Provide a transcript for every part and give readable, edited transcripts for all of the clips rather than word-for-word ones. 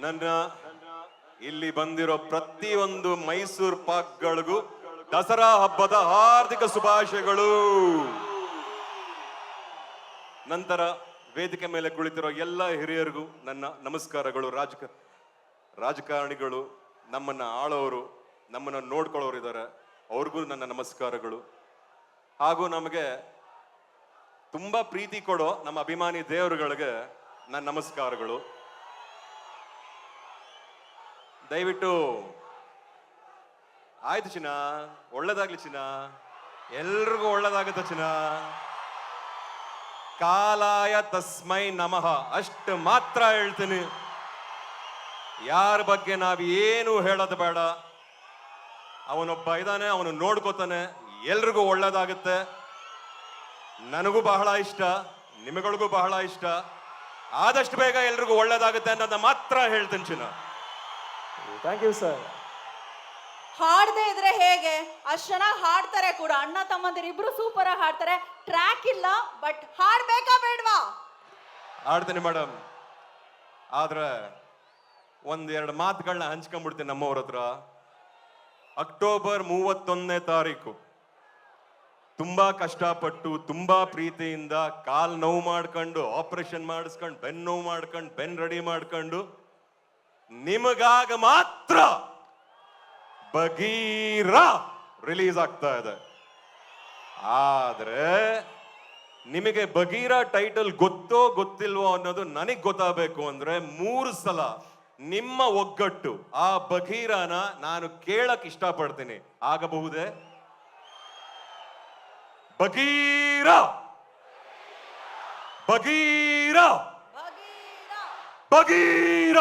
ನನ್ನ ಇಲ್ಲಿ ಬಂದಿರೋ ಪ್ರತಿಯೊಂದು ಮೈಸೂರು ಪಾಕ್ಗಳಿಗೂ ದಸರಾ ಹಬ್ಬದ ಹಾರ್ದಿಕ ಶುಭಾಶಯಗಳು. ನಂತರ ವೇದಿಕೆ ಮೇಲೆ ಕುಳಿತಿರೋ ಎಲ್ಲ ಹಿರಿಯರಿಗೂ ನನ್ನ ನಮಸ್ಕಾರಗಳು. ರಾಜಕಾರಣಿಗಳು, ನಮ್ಮನ್ನ ಆಳೋರು, ನಮ್ಮನ್ನ ನೋಡ್ಕೊಳ್ಳೋರು ಇದ್ದಾರೆ, ಅವ್ರಿಗೂ ನನ್ನ ನಮಸ್ಕಾರಗಳು. ಹಾಗೂ ನಮಗೆ ತುಂಬಾ ಪ್ರೀತಿ ಕೊಡೋ ನಮ್ಮ ಅಭಿಮಾನಿ ದೇವರುಗಳಿಗೆ ನನ್ನ ನಮಸ್ಕಾರಗಳು. ದಯವಿಟ್ಟು ಆಯ್ತು ಚಿನ್ನ, ಒಳ್ಳೇದಾಗ್ಲಿ ಚಿನ್ನ, ಎಲ್ರಿಗೂ ಒಳ್ಳೇದಾಗುತ್ತೆ ಚಿನ್ನ. ಕಾಲಾಯ ತಸ್ಮೈ ನಮಃ ಅಷ್ಟು ಮಾತ್ರ ಹೇಳ್ತೀನಿ. ಯಾರ ಬಗ್ಗೆ ನಾವೇನು ಹೇಳೋದು ಬೇಡ. ಅವನೊಬ್ಬ ಇದ್ದಾನೆ, ಅವನು ನೋಡ್ಕೋತಾನೆ, ಎಲ್ರಿಗೂ ಒಳ್ಳೇದಾಗುತ್ತೆ. ನನಗೂ ಬಹಳ ಇಷ್ಟ, ನಿಮಗಳಿಗೂ ಬಹಳ ಇಷ್ಟ. ಆದಷ್ಟು ಬೇಗ ಎಲ್ರಿಗೂ ಒಳ್ಳೇದಾಗುತ್ತೆ ಅನ್ನೋದನ್ನ ಮಾತ್ರ ಹೇಳ್ತೀನಿ ಚಿನ್ನ. Thank you sir. ಹಾಡದೆ ಇದ್ರೆ ಹೇಗೆ? ಅಷ್ಟು ಚೆನ್ನಾಗಿ ಹಾಡ್ತಾರೆ ಕೂಡ, ಅಣ್ಣ ತಮ್ಮಂದಿರು ಇಬ್ರು ಸೂಪರ್ ಆಗಿ ಹಾಡ್ತಾರೆ. ಟ್ರ್ಯಾಕ್ ಇಲ್ಲ, ಬಟ್ ಹಾಡ್ಬೇಕಾ ಬೇಡ್ವಾ? ಹಾಡ್ತೀನಿ ಮೇಡಮ್. ಆದ್ರೆ ಒಂದೆರಡು ಮಾತುಗಳನ್ನ ಹಂಚ್ಕೊಂಡ್ಬಿಡ್ತೀನಿ ನಮ್ಮವ್ರ ಹತ್ರ. ಅಕ್ಟೋಬರ್ 31ನೇ ತಾರೀಕು ತುಂಬಾ ಕಷ್ಟಪಟ್ಟು, ತುಂಬಾ ಪ್ರೀತಿಯಿಂದ ಕಾಲ್ ನೋವು ಮಾಡ್ಕೊಂಡು, ಆಪರೇಷನ್ ಮಾಡಿಸ್ಕೊಂಡು, ಬೆನ್ನು ನೋವು ಮಾಡ್ಕೊಂಡು, ಬೆನ್ ರೆಡಿ ಮಾಡ್ಕೊಂಡು ನಿಮಗಾಗ ಮಾತ್ರ ಬಗೀರ ರಿಲೀಸ್ ಆಗ್ತಾ ಇದೆ. ಆದ್ರೆ ನಿಮಗೆ ಬಗೀರ ಟೈಟಲ್ ಗೊತ್ತೋ ಗೊತ್ತಿಲ್ವೋ ಅನ್ನೋದು ನನಗ್ ಗೊತ್ತಾಗಬೇಕು ಅಂದ್ರೆ 3 ಸಲ ನಿಮ್ಮ ಒಗ್ಗಟ್ಟು ಆ ಬಗೀರನ ನಾನು ಕೇಳಕ್ ಇಷ್ಟಪಡ್ತೀನಿ. ಆಗಬಹುದೇ? ಬಗೀರ ಬಗೀರ ಬಗೀರ.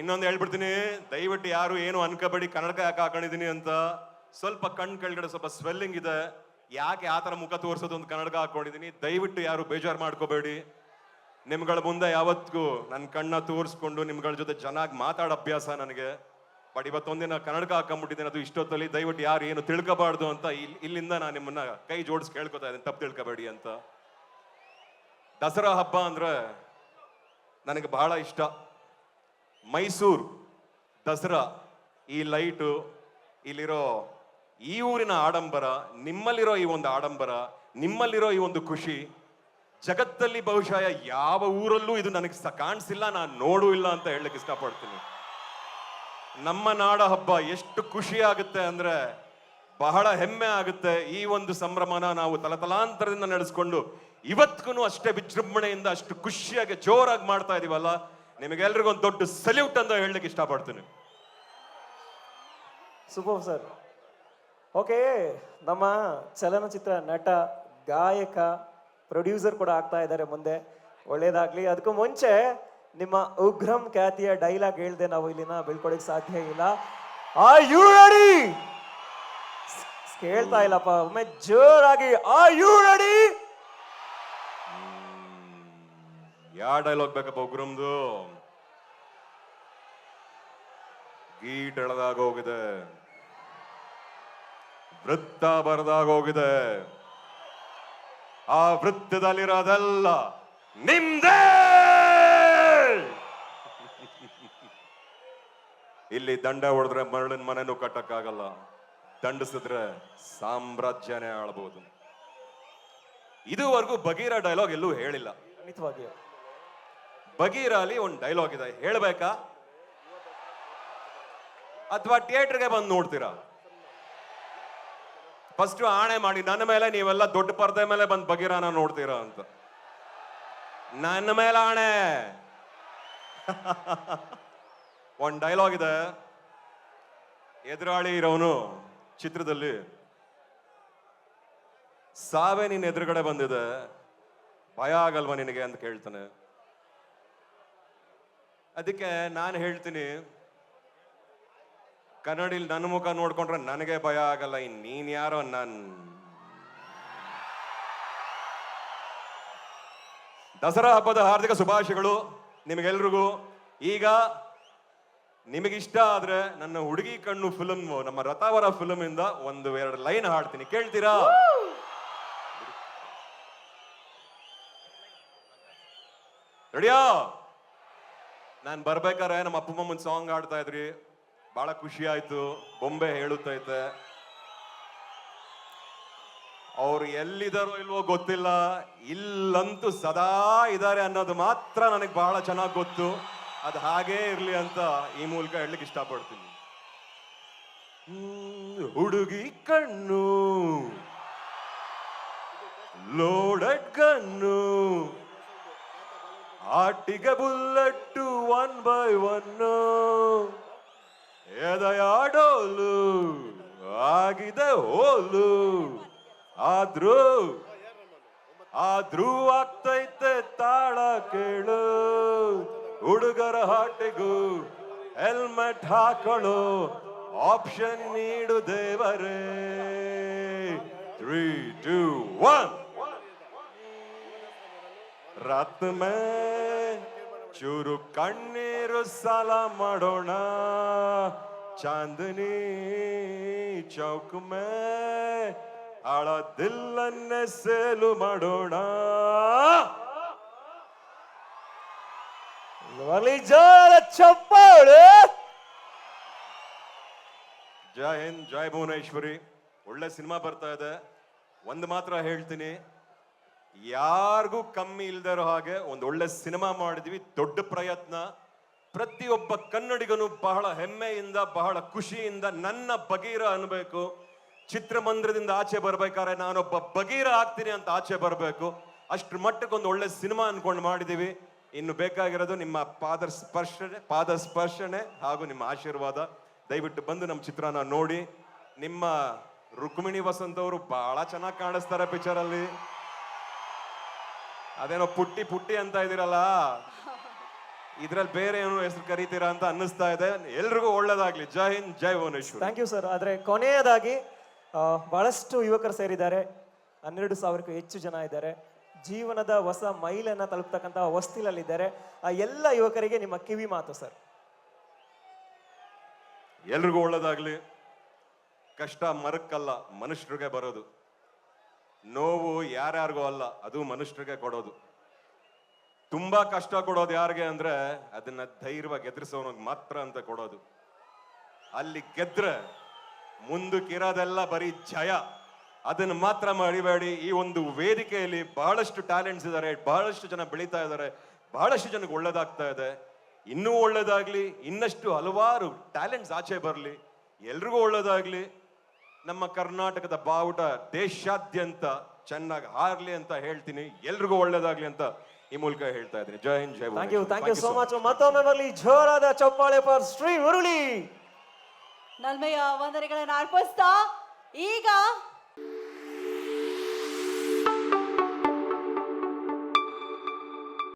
ಇನ್ನೊಂದು ಹೇಳ್ಬಿಡ್ತೀನಿ, ದಯವಿಟ್ಟು ಯಾರು ಏನು ಅನ್ಕೋಬೇಡಿ ಕನ್ನಡಕ ಯಾಕೆ ಹಾಕೊಂಡಿದೀನಿ ಅಂತ. ಸ್ವಲ್ಪ ಕಣ್ ಕೆಳಗಡೆ ಸ್ವಲ್ಪ ಸ್ವೆಲ್ಲಿಂಗ್ ಇದೆ, ಯಾಕೆ ಆ ತರ ಮುಖ ತೋರಿಸೋದು ಒಂದು ಕನ್ನಡಕ ಹಾಕೊಂಡಿದೀನಿ. ದಯವಿಟ್ಟು ಯಾರು ಬೇಜಾರು ಮಾಡ್ಕೋಬೇಡಿ. ನಿಮ್ಗಳ ಮುಂದೆ ಯಾವತ್ತಿಗೂ ನನ್ನ ಕಣ್ಣ ತೋರಿಸ್ಕೊಂಡು ನಿಮ್ಗಳ ಜೊತೆ ಚೆನ್ನಾಗಿ ಮಾತಾಡೋ ಅಭ್ಯಾಸ ನನಗೆ. ಬಟ್ ಇವತ್ತೊಂದಿನ ಕನ್ನಡಕ ಹಾಕೊಂಡ್ಬಿಟ್ಟಿದ್ದೀನಿ, ಅದು ಇಷ್ಟೊತ್ತಲ್ಲಿ. ದಯವಿಟ್ಟು ಯಾರು ಏನು ತಿಳ್ಕೋಬಾರ್ದು ಅಂತ ಇಲ್ಲಿಂದ ನಾನು ನಿಮ್ಮನ್ನ ಕೈ ಜೋಡಿಸಿ ಕೇಳ್ಕೊತಾ ಇದ್ದೀನಿ, ತಪ್ಪು ತಿಳ್ಕೋಬೇಡಿ ಅಂತ. ದಸರಾ ಹಬ್ಬ ಅಂದ್ರೆ ನನಗೆ ಬಹಳ ಇಷ್ಟ. ಮೈಸೂರು ದಸರಾ, ಈ ಲೈಟು, ಇಲ್ಲಿರೋ ಈ ಊರಿನ ಆಡಂಬರ, ನಿಮ್ಮಲ್ಲಿರೋ ಈ ಒಂದು ಆಡಂಬರ, ನಿಮ್ಮಲ್ಲಿರೋ ಈ ಒಂದು ಖುಷಿ ಜಗತ್ತಲ್ಲಿ ಬಹುಶಃ ಯಾವ ಊರಲ್ಲೂ ಇದು ನನಗೆ ಕಾಣಿಸಿಲ್ಲ, ನಾನು ನೋಡೂ ಇಲ್ಲ ಅಂತ ಹೇಳಲಿಕ್ಕೆ ಇಷ್ಟಪಡ್ತೀನಿ. ನಮ್ಮ ನಾಡ ಹಬ್ಬ ಎಷ್ಟು ಖುಷಿ ಆಗುತ್ತೆ ಅಂದ್ರೆ ಬಹಳ ಹೆಮ್ಮೆ ಆಗುತ್ತೆ. ಈ ಒಂದು ಸಂಭ್ರಮನ ನಾವು ತಲತಲಾಂತರದಿಂದ ನಡೆಸ್ಕೊಂಡು ಇವತ್ತಿಗೂ ಅಷ್ಟೇ ವಿಜೃಂಭಣೆಯಿಂದ ಅಷ್ಟು ಖುಷಿಯಾಗಿ ಜೋರಾಗಿ ಮಾಡ್ತಾ ಇದೀವಲ್ಲ, ನಿಮಗೆಲ್ರಿಗೂ ಒಂದು ದೊಡ್ಡ ಸಲ್ಯೂಟ್ ಅಂತ ಹೇಳಲಿಕ್ಕೆ ಇಷ್ಟಪಡ್ತೀನಿ. Super sir. ಓಕೆ, ನಮ್ಮ ಚಲನಚಿತ್ರ ನಟ, ಗಾಯಕ, ಪ್ರೊಡ್ಯೂಸರ್ ಕೂಡ ಆಗ್ತಾ ಇದ್ದಾರೆ ಮುಂದೆ. ಒಳ್ಳೇದಾಗ್ಲಿ. ಅದಕ್ಕೂ ಮುಂಚೆ ನಿಮ್ಮ ಉಗ್ರಂ ಖ್ಯಾತಿಯ ಡೈಲಾಗ್ ಹೇಳ್ದೆ ನಾವು ಇಲ್ಲಿನ ಬೀಳ್ಕೊಡಕ್ ಸಾಧ್ಯ ಇಲ್ಲ. Are you ready? ಕೇಳ್ತಾ ಇಲ್ಲಪ್ಪ, ಒಮ್ಮೆ ಜೋರಾಗಿ ಆರ್ ಯು ರೆಡಿ? ಯಾವ ಡೈಲಾಗ್ ಬೇಕಪ್ಪ ಉಗ್ರಂದು? ಗೀಟ್ ಎಳೆದಾಗ ಹೋಗಿದೆ, ವೃತ್ತ ಬರದಾಗ ಹೋಗಿದೆ. ಆ ವೃತ್ತದಲ್ಲಿರೋದೆಲ್ಲ ನಿಮ್ದೇ. ಇಲ್ಲಿ ದಂಡ ಹೊಡೆದ್ರೆ ಮರಳಿನ ಮನೆನೂ ಕಟ್ಟಕ್ಕಾಗಲ್ಲ, ದಂಡಿಸಿದ್ರೆ ಸಾಮ್ರಾಜ್ಯನೇ ಆಳ್ಬಹುದು. ಇದುವರೆಗೂ ಬಗೀರ ಡೈಲಾಗ್ ಎಲ್ಲೂ ಹೇಳಿಲ್ಲ. ಖಂಡಿತವಾಗಿ ಬಗೀರ ಅಲ್ಲಿ ಒಂದು ಡೈಲಾಗ್ ಇದೆ, ಹೇಳ್ಬೇಕಾ ಅಥವಾ ಥಿಯೇಟರ್ಗೆ ಬಂದು ನೋಡ್ತೀರಾ? ಫಸ್ಟ್ ಆಣೆ ಮಾಡಿ ನನ್ನ ಮೇಲೆ, ನೀವೆಲ್ಲ ದೊಡ್ಡ ಪರದೆ ಮೇಲೆ ಬಂದು ಬಗೀರನ ನೋಡ್ತೀರಾ ಅಂತ. ನನ್ನ ಮೇಲೆ ಆಣೆ. ಒಂದ್ ಡೈಲಾಗ್ ಇದೆ, ಎದುರಾಳಿ ಇರೋನು ಚಿತ್ರದಲ್ಲಿ, ಸಾವೇ ನಿನ್ ಎದುರುಗಡೆ ಬಂದಿದೆ, ಭಯ ಆಗಲ್ವಾ ನಿನಗೆ ಅಂತ ಕೇಳ್ತಾನೆ. ಅದಕ್ಕೆ ನಾನು ಹೇಳ್ತೀನಿ, ಕನ್ನಡಿಲಿ ನನ್ನ ಮುಖ ನೋಡ್ಕೊಂಡ್ರೆ ನನಗೆ ಭಯ ಆಗಲ್ಲ, ಇನ್ ನೀನ್ ಯಾರೋ ದಸರಾ ಹಬ್ಬದ ಹಾರ್ದಿಕ ಶುಭಾಶಯಗಳು ನಿಮಗೆಲ್ರಿಗೂ. ಈಗ ನಿಮಗಿಷ್ಟ ಆದ್ರೆ ನನ್ನ ಹುಡುಗಿ ಕಣ್ಣು ಫಿಲ್ಮ್, ನಮ್ಮ ರಥಾವರ ಫಿಲ್ಮ್ ಇಂದ 1-2 ಲೈನ್ ಹಾಡ್ತೀನಿ, ಕೇಳ್ತೀರಾ? ರೆಡಿಯಾ? ನಾನು ಬರ್ಬೇಕಾರೆ ನಮ್ಮ ಅಪ್ಪ ಅಮ್ಮನ ಸಾಂಗ್ ಆಡ್ತಾ ಇದ್ರಿ, ಬಹಳ ಖುಷಿ ಆಯ್ತು. ಬೊಂಬೆ ಹೇಳುತ್ತೈತೆ. ಅವ್ರು ಎಲ್ಲಿದಾರೋ ಇಲ್ವೋ ಗೊತ್ತಿಲ್ಲ, ಇಲ್ಲಂತೂ ಸದಾ ಇದ್ದಾರೆ ಅನ್ನೋದು ಮಾತ್ರ ನನಗೆ ಬಹಳ ಚೆನ್ನಾಗಿ ಗೊತ್ತು. ಅದು ಹಾಗೇ ಇರ್ಲಿ ಅಂತ ಈ ಮೂಲಕ ಹೇಳಲಿಕ್ಕೆ ಇಷ್ಟಪಡ್ತೀನಿ. ಹುಡುಗಿ ಕಣ್ಣು ಲೋಡೆಡ್ ಗನ್ನು, ಆಟಿಗೆ ಬುಲ್ಲಟ್ಟು 1 by 1, ಎದೆಯಾಡೋಲು ಆಗಿದೆ ಹೋಲು, ಆದ್ರೂ ಆಗ್ತೈತೆ ತಾಳ ಕೇಳು. ಹುಡುಗರ ಹಾಟಿಗೂ ಹೆಲ್ಮೆಟ್ ಹಾಕೊಳ್ಳೋ ಆಪ್ಷನ್ ನೀಡು ದೇವರೇ. 3, 2, 1. ರಾತ್ ಮೇ ಚೂರು ಕಣ್ಣೀರು ಸಾಲ ಮಾಡೋಣ, ಚಾಂದನಿ ಚೌಕ್ ಮೇ ಆಳ ದಿಲ್ಲನ್ನೇ ಸೇಲು ಮಾಡೋಣ. ಜೋರ ಚಪ್ಪಾಳೆ. ಜೈ ಹಿಂದ್, ಜೈ ಭುವನೇಶ್ವರಿ. ಒಳ್ಳೆ ಸಿನಿಮಾ ಬರ್ತಾ ಇದೆ. ಒಂದು ಮಾತ್ರ ಹೇಳ್ತೀನಿ, ಯಾರಿಗೂ ಕಮ್ಮಿ ಇಲ್ದೇ ಇರೋ ಹಾಗೆ ಒಂದು ಒಳ್ಳೆ ಸಿನಿಮಾ ಮಾಡಿದ್ವಿ. ದೊಡ್ಡ ಪ್ರಯತ್ನ. ಪ್ರತಿಯೊಬ್ಬ ಕನ್ನಡಿಗನು ಬಹಳ ಹೆಮ್ಮೆಯಿಂದ, ಬಹಳ ಖುಷಿಯಿಂದ ನನ್ನ ಬಗೀರ ಅನ್ಬೇಕು. ಚಿತ್ರಮಂದಿರದಿಂದ ಆಚೆ ಬರ್ಬೇಕಾದ್ರೆ ನಾನೊಬ್ಬ ಬಗೀರ ಆಗ್ತೀನಿ ಅಂತ ಆಚೆ ಬರಬೇಕು. ಅಷ್ಟ್ರ ಮಟ್ಟಕ್ಕೊಂದು ಒಳ್ಳೆ ಸಿನಿಮಾ ಅನ್ಕೊಂಡು ಮಾಡಿದೀವಿ. ಇನ್ನು ಬೇಕಾಗಿರೋದು ನಿಮ್ಮ ಪಾದ ಸ್ಪರ್ಶನೆ ಹಾಗೂ ನಿಮ್ಮ ಆಶೀರ್ವಾದ. ದಯವಿಟ್ಟು ಬಂದು ನಮ್ಮ ಚಿತ್ರನ ನೋಡಿ. ನಿಮ್ಮ ರುಕ್ಮಿಣಿ ವಸಂತ್ ಅವರು ಬಹಳ ಚೆನ್ನಾಗಿ ಕಾಣಿಸ್ತಾರೆ ಪಿಕ್ಚರ್ ಅಲ್ಲಿ. ಅದೇನೋ ಪುಟ್ಟಿ ಪುಟ್ಟಿ ಅಂತ ಇದೀರಲ್ಲ, ಇದ್ರಲ್ಲಿ ಬೇರೆ ಏನೋ ಹೆಸರು ಕರೀತೀರಾ ಅಂತ ಅನ್ನಿಸ್ತಾ ಇದೆ. ಎಲ್ರಿಗೂ ಒಳ್ಳೇದಾಗ್ಲಿ. ಜೈ ಹಿಂದ್, ಜೈ ಭುವನೇಶ್ವರಿ. Thank you sir. ಆದ್ರೆ ಕೊನೆಯದಾಗಿ ಬಹಳಷ್ಟು ಯುವಕರು ಸೇರಿದ್ದಾರೆ, 12,000ಕ್ಕೂ ಹೆಚ್ಚು ಜನ ಇದ್ದಾರೆ. ಜೀವನದ ಹೊಸ ಮೈಲನ್ನ ತಲುಪ್ತಕ್ಕಂಥ ಹೊಸ್ತಿಲಲ್ಲಿದ್ದಾರೆ. ಆ ಎಲ್ಲ ಯುವಕರಿಗೆ ನಿಮ್ಮ ಕಿವಿ ಮಾತು ಸರ್. ಎಲ್ರಿಗೂ ಒಳ್ಳೇದಾಗ್ಲಿ. ಕಷ್ಟ ಮರಕ್ಕಲ್ಲ, ಮನುಷ್ಯರಿಗೆ ಬರೋದು. ನೋವು ಯಾರ್ಯಾರಿಗೂ ಅಲ್ಲ, ಅದು ಮನುಷ್ಯರಿಗೆ ಕೊಡೋದು. ತುಂಬಾ ಕಷ್ಟ ಕೊಡೋದು ಯಾರಿಗೆ ಅಂದ್ರೆ ಅದನ್ನ ಧೈರ್ಯವಾಗಿ ಎದುರಿಸೋನಿಗೆ ಮಾತ್ರ ಅಂತ ಕೊಡೋದು. ಅಲ್ಲಿ ಗೆದ್ರೆ ಮುಂದಕ್ಕಿರೋದೆಲ್ಲ ಬರೀ ಜಯ. ಅದನ್ನ ಮಾತ್ರ ಮರಿಬೇಡಿ. ಈ ಒಂದು ವೇದಿಕೆಯಲ್ಲಿ ಬಹಳಷ್ಟು ಟ್ಯಾಲೆಂಟ್ಸ್ ಇದ್ದಾರೆ, ಬಹಳಷ್ಟು ಜನ ಬೆಳೀತಾ ಇದ್ದಾರೆ, ಬಹಳಷ್ಟು ಜನಕ್ಕೆ ಒಳ್ಳೇದಾಗ್ತಾ ಇದೆ. ಇನ್ನೂ ಒಳ್ಳೇದಾಗ್ಲಿ, ಇನ್ನಷ್ಟು ಹಲವಾರು ಟ್ಯಾಲೆಂಟ್ಸ್ ಆಚೆ ಬರಲಿ, ಎಲ್ರಿಗೂ ಒಳ್ಳೇದಾಗ್ಲಿ. ನಮ್ಮ ಕರ್ನಾಟಕದ ಬಾವುಟ ದೇಶಾದ್ಯಂತ ಚೆನ್ನಾಗಿ ಹಾರ್ಲಿ ಅಂತ ಹೇಳ್ತೀನಿ. ಎಲ್ರಿಗೂ ಒಳ್ಳೇದಾಗ್ಲಿ ಅಂತ ಈ ಮೂಲಕ ಹೇಳ್ತಾ ಇದ್ದೀನಿ. ಜೈ ಹಿಂದ್, ಜೈ Bhuvaneshwari. Thank you so much. ಮತ್ತೊಮ್ಮೆ ಬರಲಿ ಜೋರಾದ ಚಪ್ಪಾಳೆ ಫಾರ್ ಶ್ರೀ ಮುರಳಿ. ನಲ್ಮೆಯ ವಂದನೆಗಳನ್ನ ಅರ್ಪಿಸ್ತಾ ಈಗ